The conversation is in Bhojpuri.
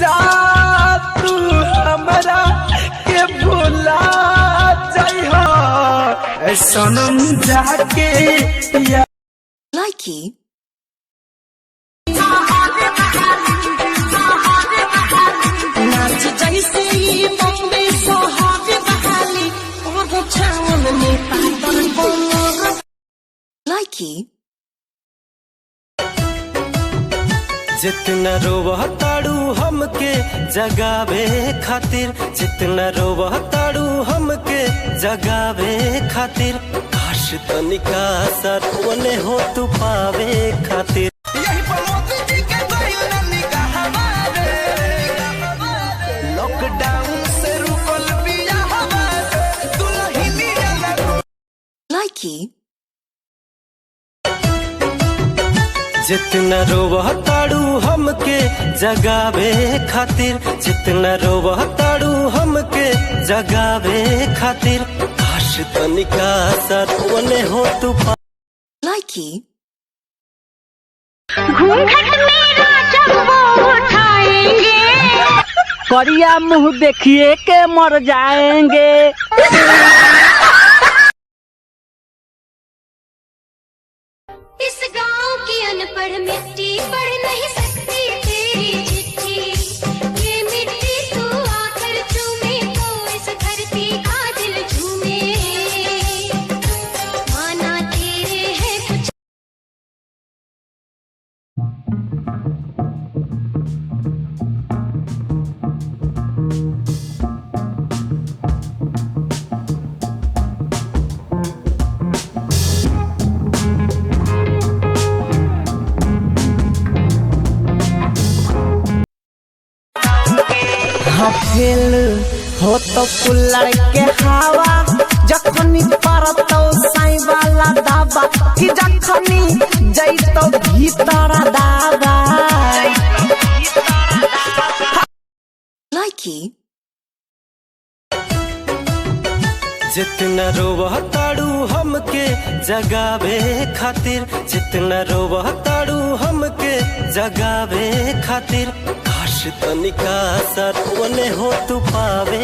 जा तू हमरा के भुला जाइहा सनम जाके Likey नाच जैसे बॉम्बे सोहाग बहाली और छावन में पागल बोलो Likey जितना रोवह ताड़ू हमके जगावे खातिर, जितना रोवह ताड़ू हमके जगावे खातिर, काश तनिका सरवने हो तू पावे खातिर। लॉकडाउन से रुकल बिया हमारे दुल्हनिया Likey जितना रोवह ताड़ू हमके जगावे खातिर, जितना रोवह ताड़ू हमके जगावे खातिर, काश तनिका सरवने हो तू Likey घूंघट मेरा जब वो उठाएंगे करिया मुंह देखिए के मर जाएंगे। इस गांव की अनपढ़ मिट्टी पढ़ नहीं सकती तेरी चिट्ठी ये मिट्टी तू आकर चूमे तो इस धरती का दिल झूमे माना तेरे है कुछ फेल हो तो कुल्लड़ के हवा जखनी परतो साई वाला दावा कि जखनी जैतो भीतर दावा Likey जितना रोवह ताड़ू हमके जगावे खातिर, जितना रोवह ताड़ू हमके जगावे खातिर, काश तनिका सरवने हो तू पावे।